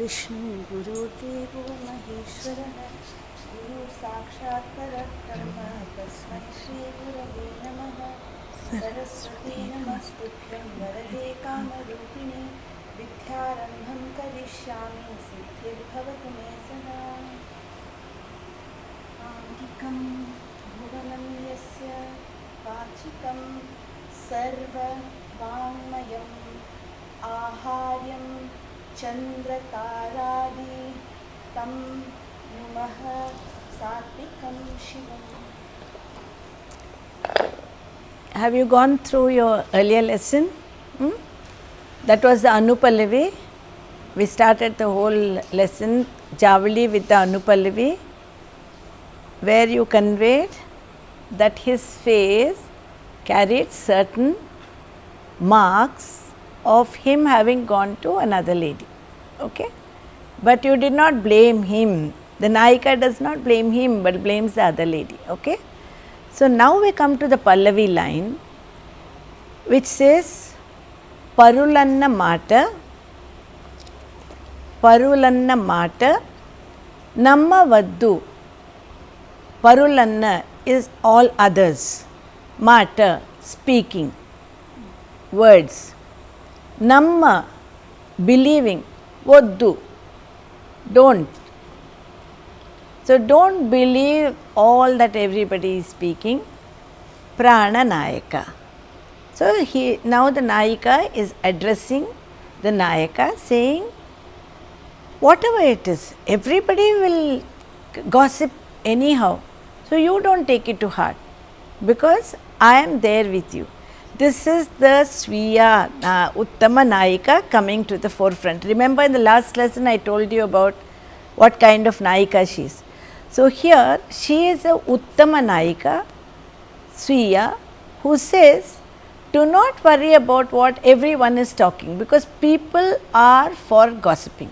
विष्णु गुरुदेवो महेश्वरः गुरु साक्षात् परब्रह्म तस्मै श्री गुरवे नमः। सरस्वती नमस्तुभ्यं वरदे कामरूपिणे विद्यारम्भं करिष्यामि सिद्धिर्भवतु मे सदा। आङ्गिकं भुवनं यस्य वाचिकं सर्ववाङ्मयम् आहार्यं चन्द्रतारादि तं नुमः सात्विकं शिवम्. Have you gone through your earlier lesson? That was the Anupallavi. We started the whole lesson, Javali, with the Anupallavi, where you conveyed that his face carried certain marks of him having gone to another lady, okay? But you did not blame him. The Nayika does not blame him, but blames the other lady, okay? So now we come to the Pallavi line, which says, Parulanna Mata, Namma Vaddu. Parulanna is all others, Mata, speaking, words. Namma, believing, Vaddu, don't. So don't believe all that everybody is speaking. Prana Nayaka. So now the Nayika is addressing the Nayaka, saying, whatever it is, everybody will gossip anyhow. So you don't take it to heart, because I am there with you. This is the Sviya Uttama Nayika coming to the forefront. Remember, in the last lesson I told you about what kind of Nayika she is. So here she is a Uttama Nayika, Sviya, who says, do not worry about what everyone is talking, because people are for gossiping.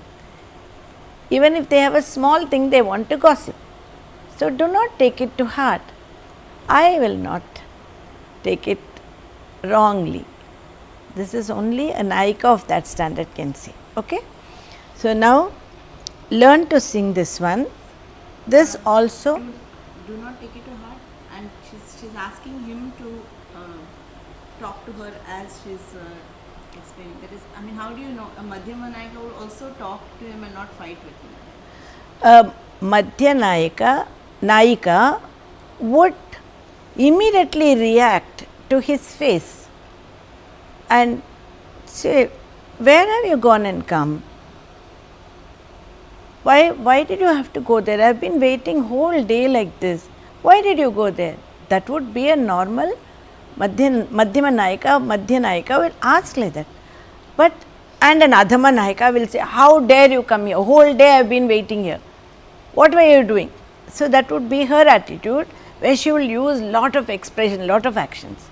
Even if they have a small thing, they want to gossip. So do not take it to heart. I will not take it wrongly. This is only a Nayika of that standard can say, okay? So now learn to sing this one. This also. Do not take it to heart, and she's asking him to talk to her as she's explaining. That is, I mean, how do you know a Madhyama Nayika will also talk to him and not fight with him? Madhya Nayika would immediately react to his face and say, where have you gone and come? Why did you have to go there? I have been waiting whole day like this. Why did you go there? That would be a normal Madhyama Nayika will ask like that. But and an Adhama Nayika will say, how dare you come here? Whole day I have been waiting here. What were you doing? So that would be her attitude, where she will use lot of expression, lot of actions.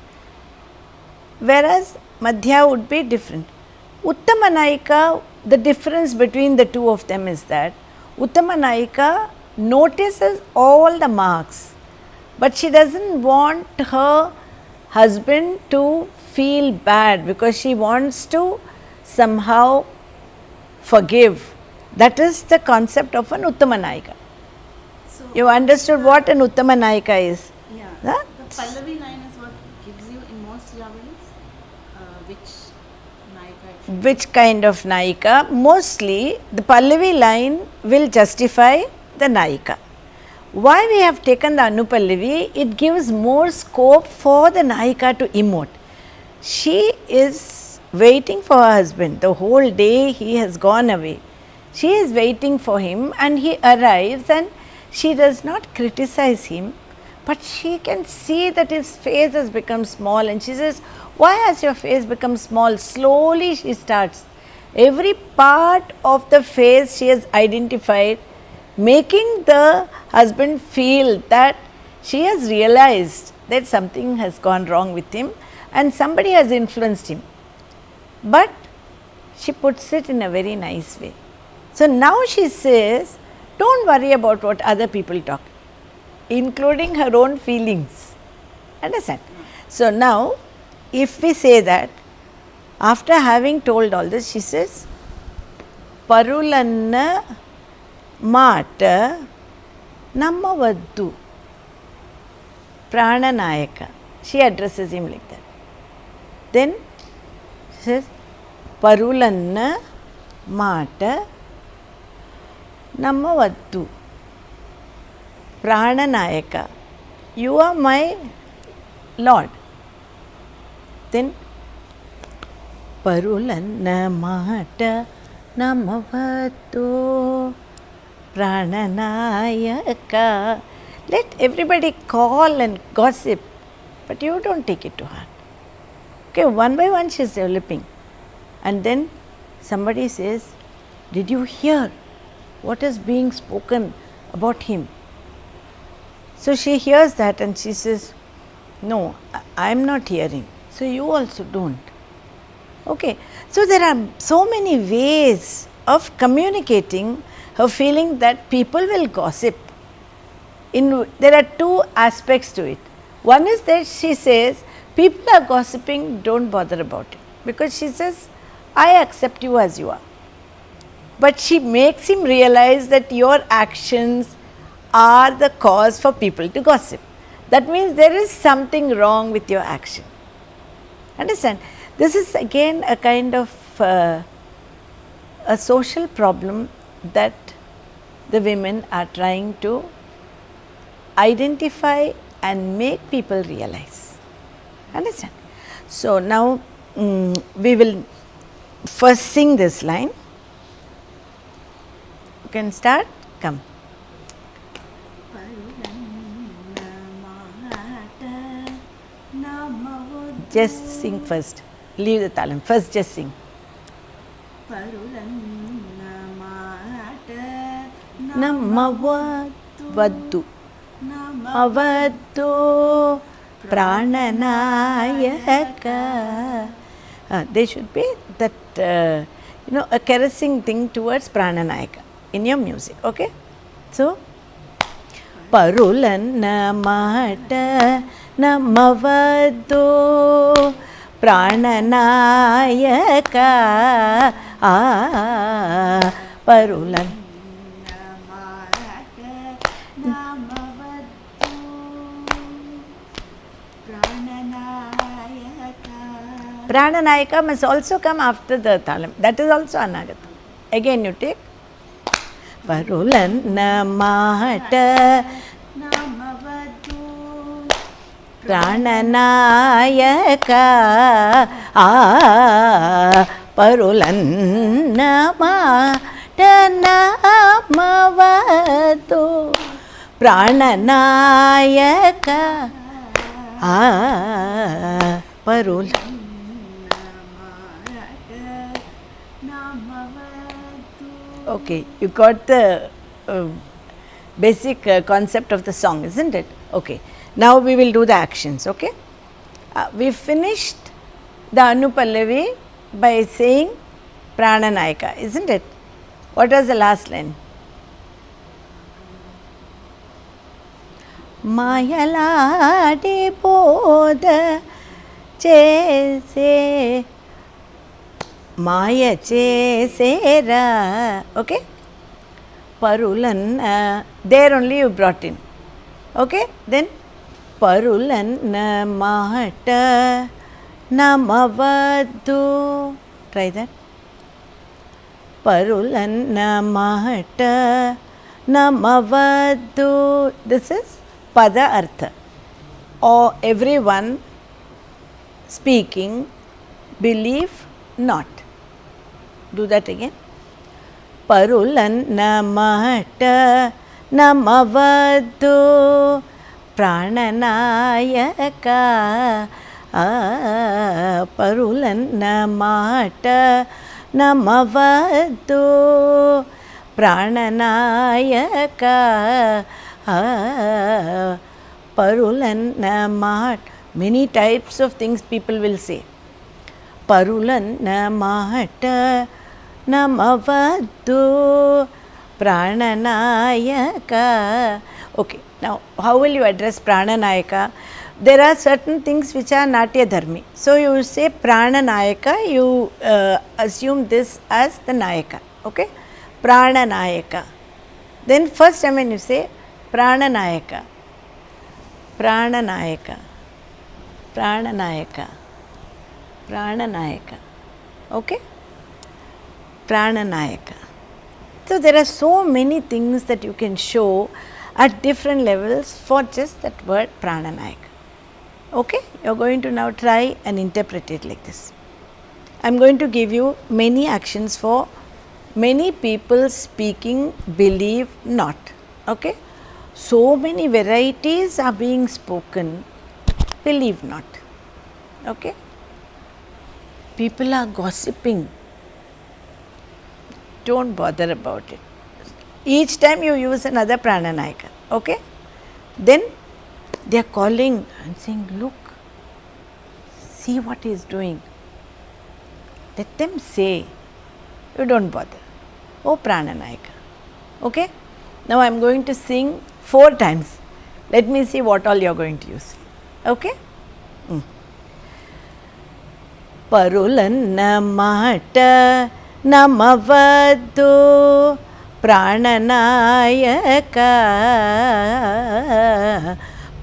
Whereas Madhya would be different. Uttama Nayika, the difference between the two of them is that Uttama Nayika notices all the marks, but she doesn't want her husband to feel bad, because she wants to somehow forgive. That is the concept of an Uttama Nayika. So you understood what an Uttama Nayika is? Yeah. Huh? The Pallavi line is what gives you in most Javalis. Which Nayika actually? Which kind of Nayika? Mostly the Pallavi line will justify the Nayika. Why we have taken the Anupallavi? It gives more scope for the Nayika to emote. She is waiting for her husband. The whole day he has gone away. She is waiting for him, and he arrives, and she does not criticize him, but she can see that his face has become small, and she says, why has your face become small? Slowly she starts. Every part of the face she has identified, making the husband feel that she has realized that something has gone wrong with him and somebody has influenced him. But she puts it in a very nice way. So now she says, don't worry about what other people talk, including her own feelings. Understand? So now, if we say that, after having told all this, she says, ಪರುಲನ್ನ ಮಾಟ ನಮ್ಮ ವದ್ದು ಪ್ರಾಣನಾಯಕ. She addresses him like that. Then she says, ಪರುಲನ್ನ ಮಾಟ ನಮ್ಮ ವದ್ದು ಪ್ರಾಣನಾಯಕ. You are my Lord. Then ಪರುಲನ್ನ ಮಾಟ ನಮ್ಮ ವದ್ದು ಪ್ರಾಣನಾಯಕ. Let everybody call and gossip, but you don't take it to heart. Okay, one by one she is developing. And then somebody says, did you hear what is being spoken about him? So she hears that and she says, no, I am not hearing. So you also don't. Okay, so there are so many ways of communicating her feeling that people will gossip. There are two aspects to it. One is that she says, people are gossiping, don't bother about it. Because she says, I accept you as you are. But she makes him realize that your actions are the cause for people to gossip. That means there is something wrong with your action. Understand? This is again a kind of a social problem that the women are trying to identify and make people realize. Understand? So now we will first sing this line. You can start. Come. Just sing first. Leave the talam. First just sing. ನಮ್ಮ ವದ್ದು ಅವತ್ತು ಪ್ರಾಣನಾಯಕ. They should be that a caressing thing towards prananayaka in your music. Okay, so ಪರುಲನ್ನ ಮಾಟ ನಮ್ಮವದ್ದು ಪ್ರಾಣನಾಯಕ. ಪರುಲನ್ Prananayaka must also come after the talam. That is also anagata. Again you take Parulanna Mata Prananayaka Parulanna Mata Namavatu Prananayaka Parulanna. Okay, you got the basic concept of the song, isn't it? Okay, now we will do the actions. Okay, we finished the Anupallavi by saying Prananayaka, isn't it? What was the last line? Mayaladi Bodha Chese Maya Chesera. Okay, Parulanna, there only you brought in. Okay, then Parulanna Mahata Namavadu. Try that. Parulanna Mahata Namavadu. This is Pada Artha. Or everyone speaking, believe not. Do that again. Parulanna Mahata Namavadu Prananayaka. Parulanna Mahata Namavadu Prananayaka. Parulanna Mahata. Many types of things people will say. Parulanna Mahata Namavadu Prananayaka. Okay, now how will you address Prananayaka? There are certain things which are Natya Dharmi. So you say Prananayaka, you assume this as the Nayaka. Okay. Prananayaka. Then first time when you say Prananayaka, Prananayaka, Prananayaka, Prananayaka. Okay? Prananayaka. So there are so many things that you can show at different levels for just that word Prananayaka. Okay? You are going to now try and interpret it like this. I am going to give you many actions for many people speaking, believe not. Okay? So many varieties are being spoken, believe not. Okay? People are gossiping. Don't bother about it. Each time you use another Prananayaka. Okay? Then they are calling and saying, look, see what he is doing. Let them say. You don't bother. Oh, Prananayaka. Okay? Now I am going to sing 4 times. Let me see what all you are going to use. Okay? Parulanna mata namavaddu Prananayaka.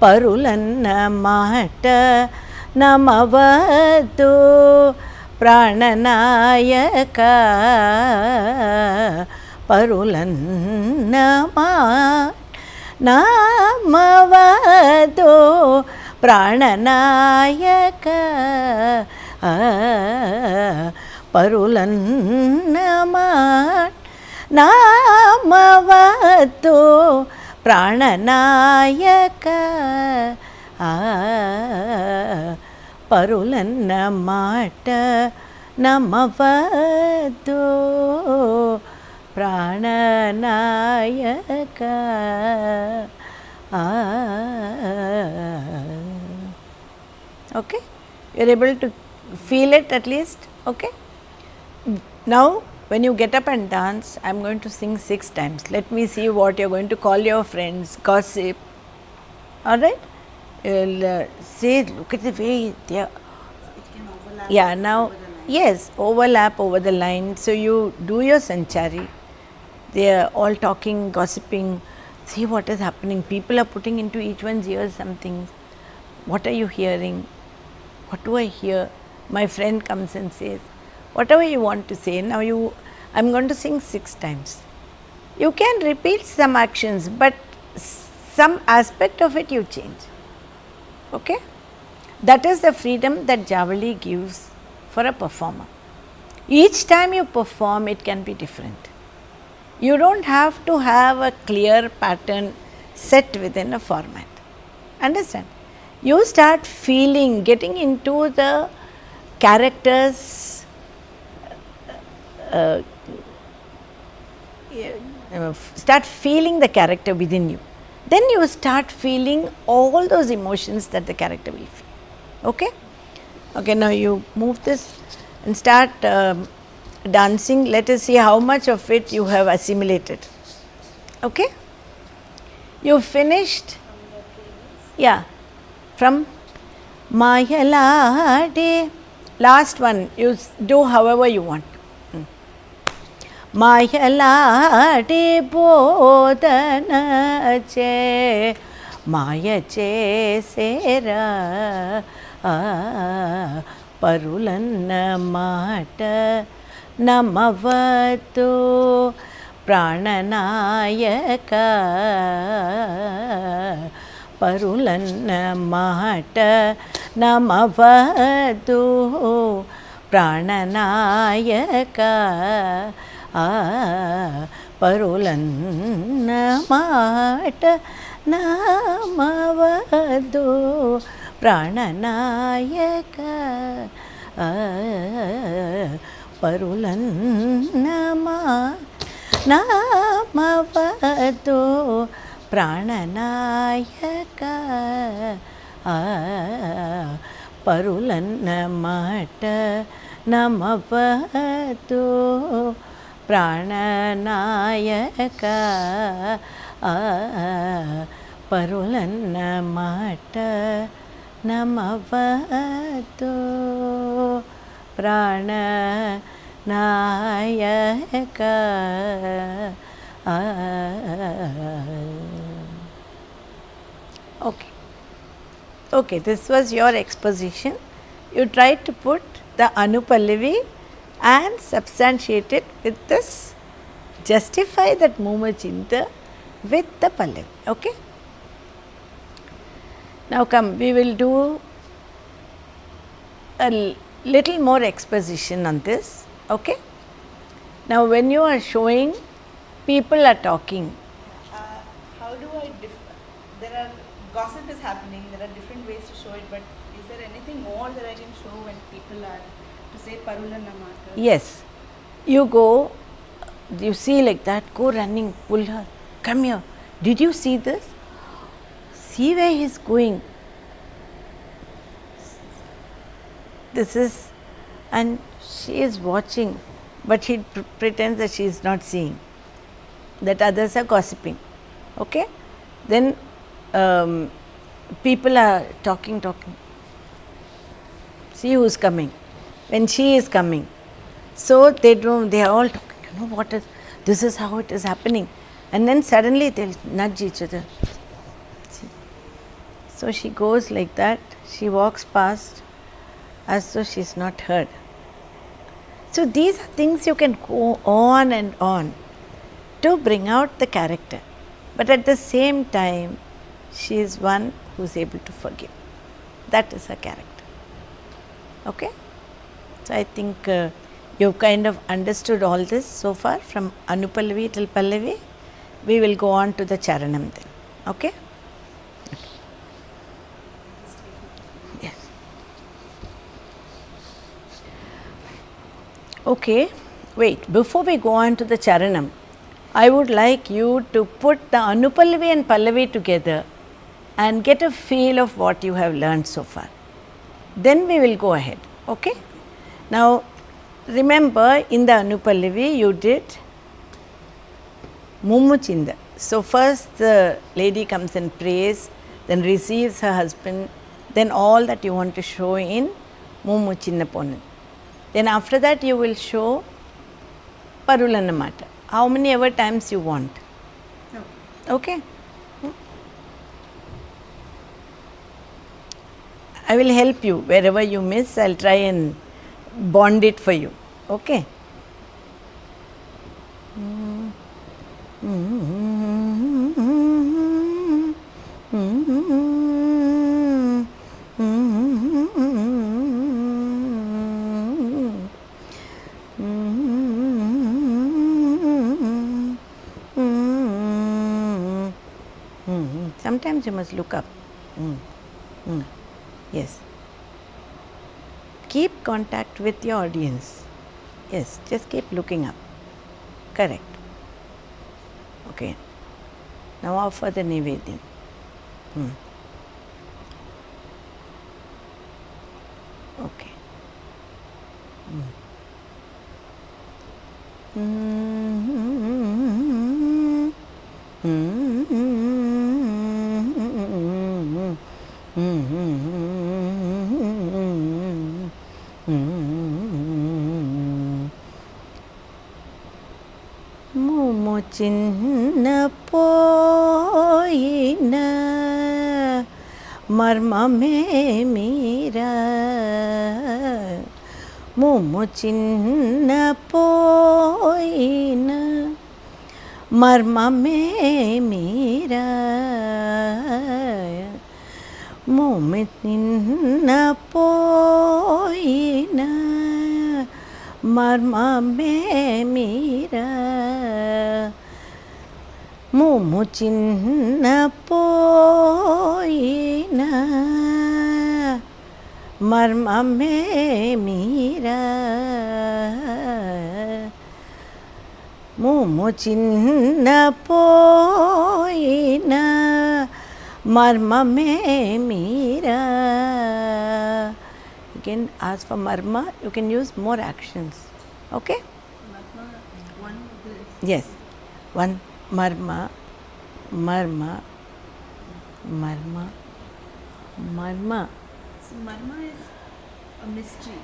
Parulanna mata namavaddu Prananayaka. Parulanna mata namavaddu Prananayaka. Parulanna mata namavaddu Prananayaka. Parulanna mata namavaddu Prananayaka. Okay? You are able to feel it at least? Okay? Now, when you get up and dance, I am going to sing 6 times. Let me see what you are going to call your friends, gossip. Alright? You will say, look at the way they are. It can overlap. Yeah, now, over the line. yes, overlap over the line. So, you do your Sanchari. They are all talking, gossiping. See what is happening. People are putting into each one's ears something. What are you hearing? What do I hear? My friend comes and says, whatever you want to say. Now I am going to sing 6 times. You can repeat some actions, but some aspect of it you change. Okay? That is the freedom that Javali gives for a performer. Each time you perform, it can be different. You don't have to have a clear pattern set within a format. Understand? You start feeling, getting into the characters, start feeling the character within you. Then you start feeling all those emotions that the character will feel. Okay? Okay, now you move this and start dancing. Let us see how much of it you have assimilated. Okay? You finished? Yeah. From Mayalade. Last one, you do however you want. Mayalade bodhana che Maya che sera Parulanna mata namavatu Prananayaka. Parulanna mata namavatu Prananayaka. Parulanna mata namavatu Prananayaka. Parulanna mata namavatu Prananayaka. Parulanna mata namavatu Prananayaka. Parulanna mata namavatu Prananayaka. Nayaka. Okay. Okay, this was your exposition. You tried to put the Anupallavi and substantiate it with this, justify that Mumachinta with the Pallavi. Okay. Now come, we will do a little more exposition on this. Okay. Now when you are showing, people are talking. How do I there are gossip is happening, there are different ways to show it, but is there anything more that I can show when people are to say Parulana Mata? Yes. You go, you see like that, go running, pull her, come here. Did you see this? See where he is going. This is, and she is watching, but she pretends that she is not seeing, that others are gossiping. Okay? Then people are talking. See who is coming. When she is coming. So they are all talking, you know what is, this is how it is happening. And then suddenly they will nudge each other. See. So she goes like that, she walks past as though she is not heard. So these are things you can go on and on to bring out the character. But at the same time, she is one who is able to forgive. That is her character. Okay? So I think you've kind of understood all this so far from Anupallavi till Pallavi. We will go on to the Charanam then. Okay? Yes. Okay, wait, before we go on to the Charanam, I would like you to put the Anupallavi and Pallavi together and get a feel of what you have learned so far. Then we will go ahead. Okay? Now, remember in the Anupallavi you did Mumuchinda. So, first the lady comes and prays, then receives her husband, then all that you want to show in Mumuchinna Ponnan. Then after that you will show Parulana Mata. How many ever times you want. Okay? I will help you. Wherever you miss, I will try and bond it for you. Okay? Sometimes you must look up. Yes. Keep contact with your audience. Yes, just keep looking up. Correct. Okay. Now offer the Nivedyam. Okay. Mumuchinna poyina marmame mira. Mumuchinna poyina marmame mira. Mumuchinna poyina marmame mira. Mumuchinna poyina marmame mira. Mumuchinna poyina marmame mira. You can ask for marma, you can use more actions. Okay? One. Yes. One marma, marma, marma, marma. So marma is a mystery.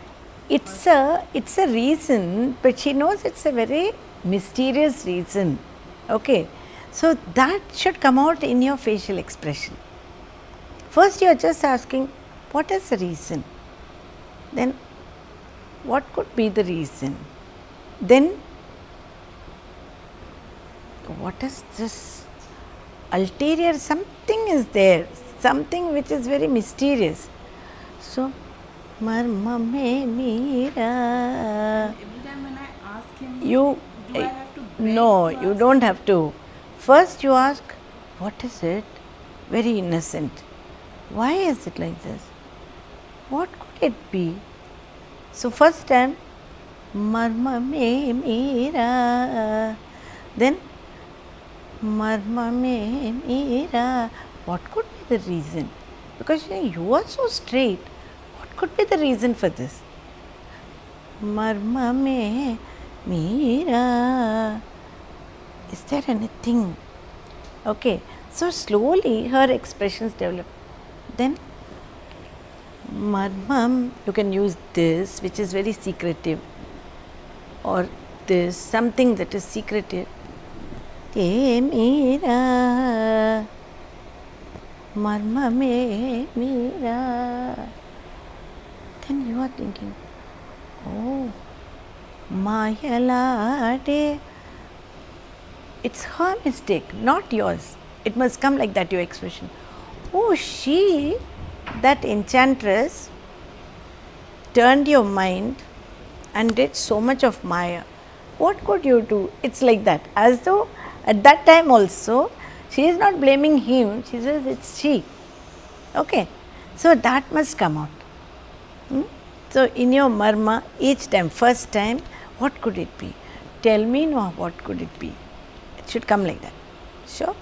it's a reason, but she knows it's a very mysterious reason. Okay, so that should come out in your facial expression. First, you are just asking, what is the reason? Then, what could be the reason? Then, what is this ulterior? Something is there, something which is very mysterious. So, marma mein meera. Every time when I ask him, You, do I have to beg no, to you ask don't him? have to. First, you ask, what is it? Very innocent. Why is it like this? What could it be? So, first time, marma mein meera. Then, marma mein meera. What could be the reason? Because you are so straight. What could be the reason for this? Marma mein meera. Is there anything? Okay. So slowly her expressions develop. Then marmam, you can use this, which is very secretive, or this, something that is secretive. Ye meera, marma me meera. Then you are thinking, oh, Mayalade. It's her mistake, not yours. It must come like that, your expression. Oh, she, that enchantress, turned your mind and did so much of Maya. What could you do? It's like that. As though at that time also, she is not blaming him, she says it's she. Okay. So that must come out. So in your marma, each time, first time, what could it be? Tell me now, what could it be? It should come like that. Sure?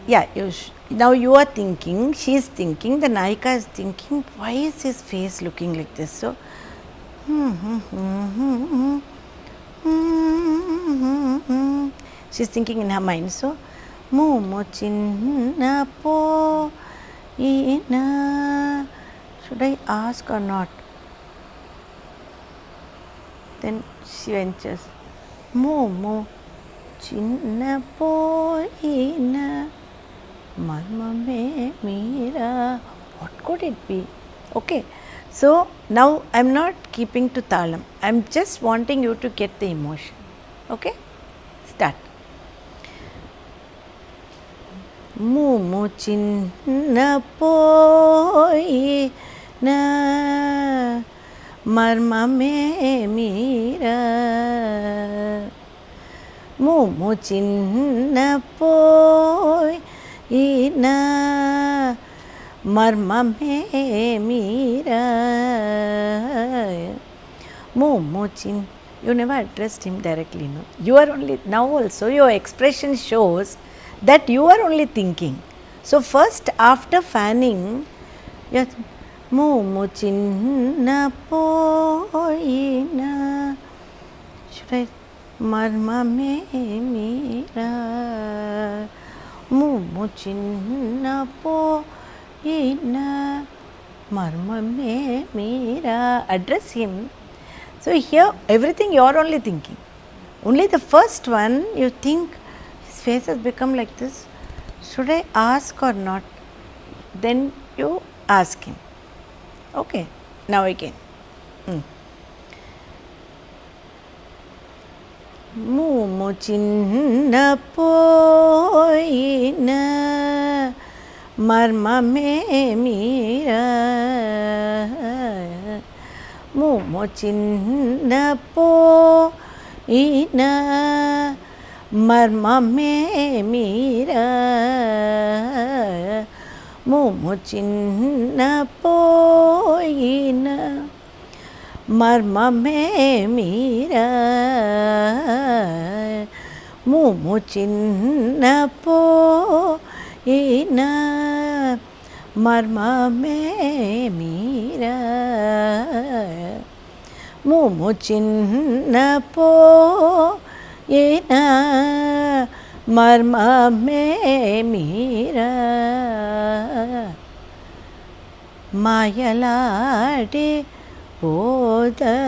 Yeah, now you are thinking, she is thinking, the Nayika is thinking, why is his face looking like this? So, she is thinking in her mind. So, Momo chinna po ina. Should I ask or not? Then she ventures, Momo chinna po ina. Marma me meera. What could it be? Okay. So now I am not keeping to talam. I am just wanting you to get the emotion. Okay? Start. Mumu chinna poi na marma me meera. Mumu chinna poi ina marma me meera. Mumochin. You never addressed him directly, no? You are only, now also your expression shows that you are only thinking. So first after fanning, you are Mumochinna poina. Should I? Marma me meera. Mumochinna poina. Marma me meera. Address him. So here everything you are only thinking. Only the first one you think his face has become like this. Should I ask or not? Then you ask him. Okay. Now again. Mumu chinna poina marma me meera. Mumu chinna poina marma me meera. Mumu chinna poina marma me meera. Mumu chinna poina marma me meera. Mumu chinna poina marma me meera. మాయలాడి పోదనచే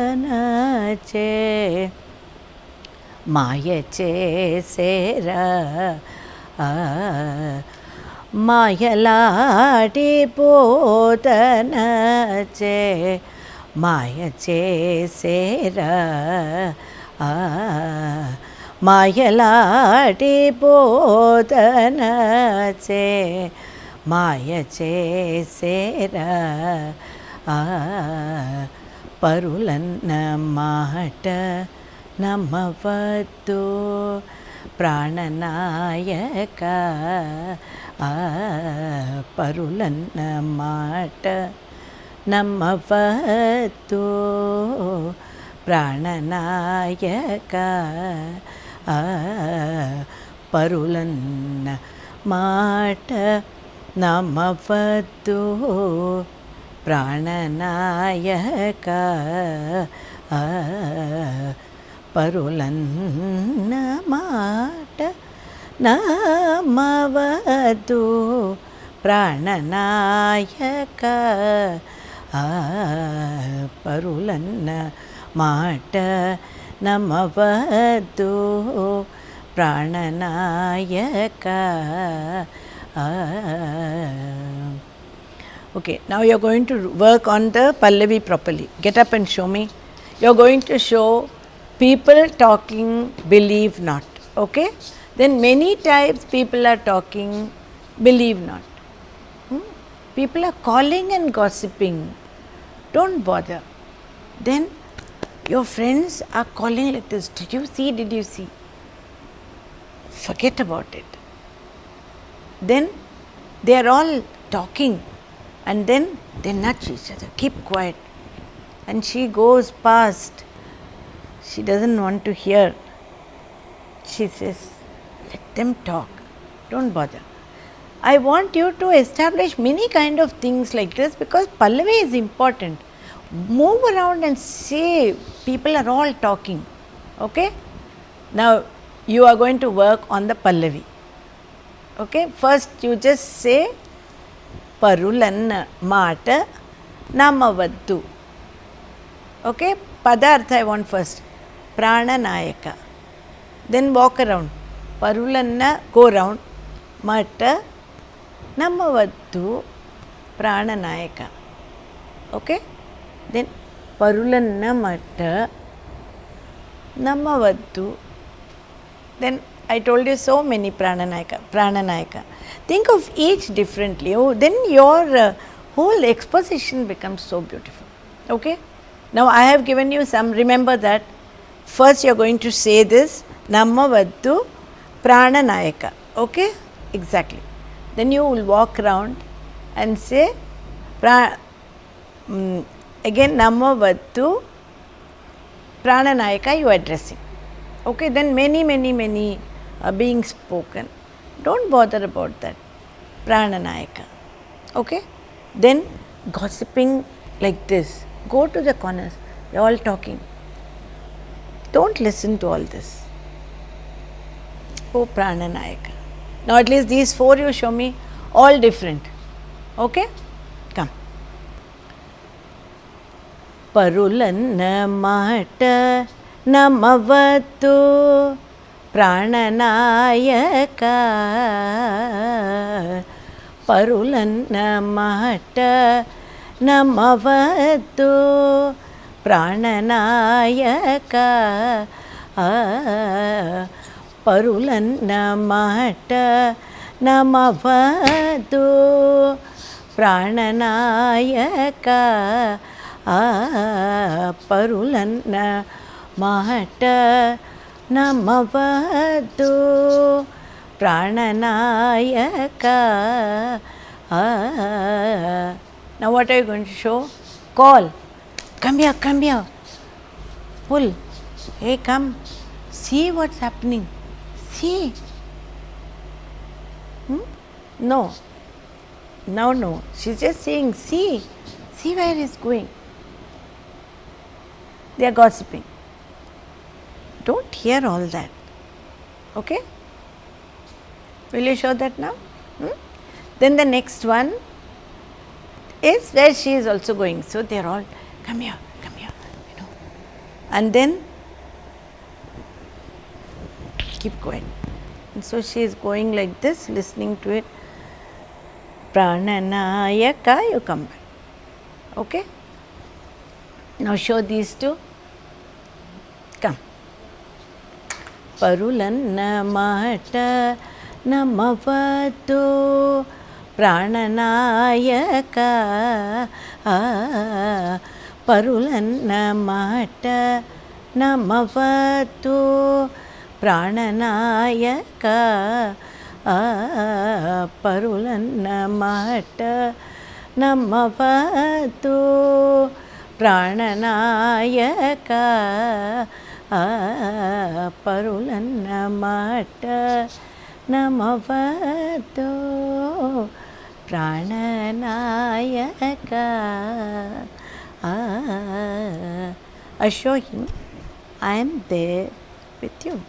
మాయ చేసేరా మాయలాడి పోదనచే మాయ చేసేరా మాయలాడి పోదనచే మాయ చేసేరా పరులన్న మాట నమ్మవద్దు ప్రాణనాయక పరులన్న మాట నమ్మవద్దు ప్రాణనాయక పరులన్న మాట నమ్మవద్దు ప్రాణనాయక పరులన్న మాట నమ్మవద్దు ప్రాణనాయక పరులన్న మాట నమ్మవద్దు ప్రాణనాయక. Okay, now you are going to work on the Pallavi properly. Get up and show me. You are going to show people talking, believe not. Okay? Then many times people are talking, believe not. People are calling and gossiping. Don't bother. Then your friends are calling like this. Did you see? Did you see? Forget about it. Then they are all talking and then they nudge each other. Keep quiet. And she goes past. She doesn't want to hear. She says, let them talk. Don't bother. I want you to establish many kind of things like this because Pallavi is important. Move around and say people are all talking. Okay? Now you are going to work on the Pallavi. Okay? First you just say Parulanna Mata Namavaddu. Okay? Padartha I want first. Prananayaka. Then walk around. Parulanna, go round. Mata Namavaddu Prananayaka. Okay? Then Parulanna Mata Namavaddu. Then I told you so many Prananayaka. Think of each differently. Oh, then your whole exposition becomes so beautiful. Okay? Now I have given you some, remember that. First you are going to say this, Namavaddu Prananayaka. Okay? Exactly. Then you will walk around and say, again Namavaddu Prananayaka you are addressing. Okay? Then many are being spoken. Don't bother about that. Prananayaka. Okay? Then gossiping like this. Go to the corners. They are all talking. Don't listen to all this. Oh, Prananayaka. Now at least these four you show me, all different. Okay? Come. Parulanna mata namavaddu Prananayaka. Parulanna mata namavaddu Prananayaka. Parulanna mata namavaddu Prananayaka. Parulanna mata namavaddu Prananayaka. Now what are you going to show? Call. Come here, come here. Pull. Hey, come. See what's happening. See. No. Now no. She's just saying, see. See where he's going. They are gossiping. Don't hear all that. Okay? Will you show that now? Then the next one, is where she is also going. So they are all, come here, you know. And then keep quiet. And so she is going like this, listening to it. Prananayaka, you come back. Okay? Now show these two. Come. Parulanna mata namavatu prananayaka. Parulanna mata namavatu prananayaka. Parulanna mata namavatu prananayaka. Parulanna mata namavatu prananayaka. Assure him, I am there with you.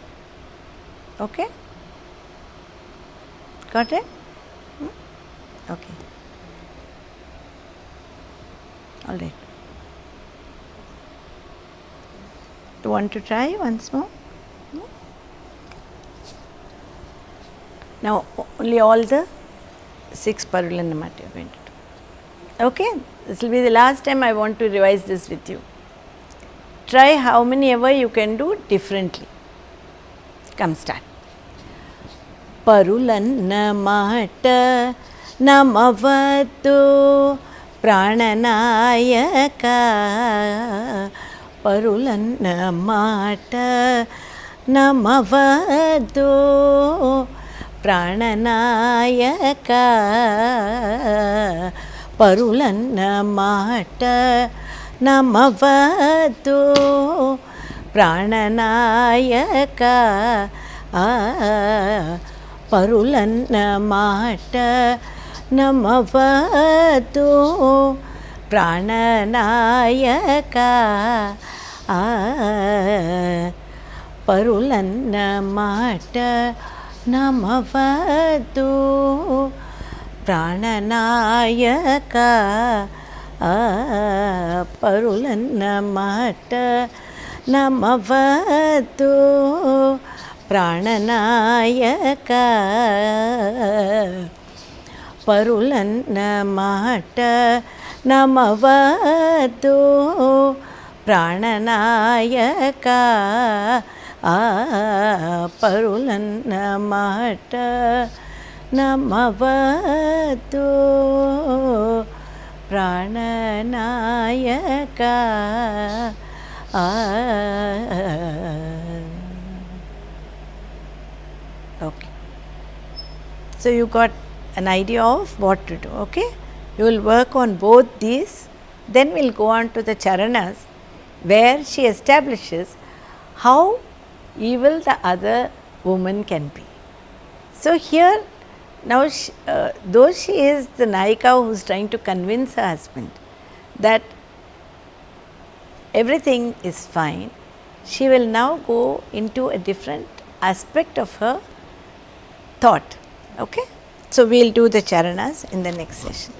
Okay? Got it? Okay. All right. Do you want to try once more? Now, only all the 6 Parulanna Mata you are going to do. Okay? This will be the last time I want to revise this with you. Try how many ever you can do differently. Come, start. Parulanna mata namavatu prananayaka. Parulanna mata namavatu prananayaka. Parulanna mata namavatu prananayaka. Parulanna mata namavatu prananayaka. Parulanna mata namavatu prananayaka. Parulanna mata namavatu prananayaka. Parulanna mata namavatu prananayaka. Parulanna mata namavatu prananayaka. Okay. So you got an idea of what to do. Okay. You will work on both these. Then we will go on to the charanas, where she establishes how evil the other woman can be. So here, now though she is the Nayika who is trying to convince her husband that everything is fine, she will now go into a different aspect of her thought. Okay? So we will do the charanas in the next session.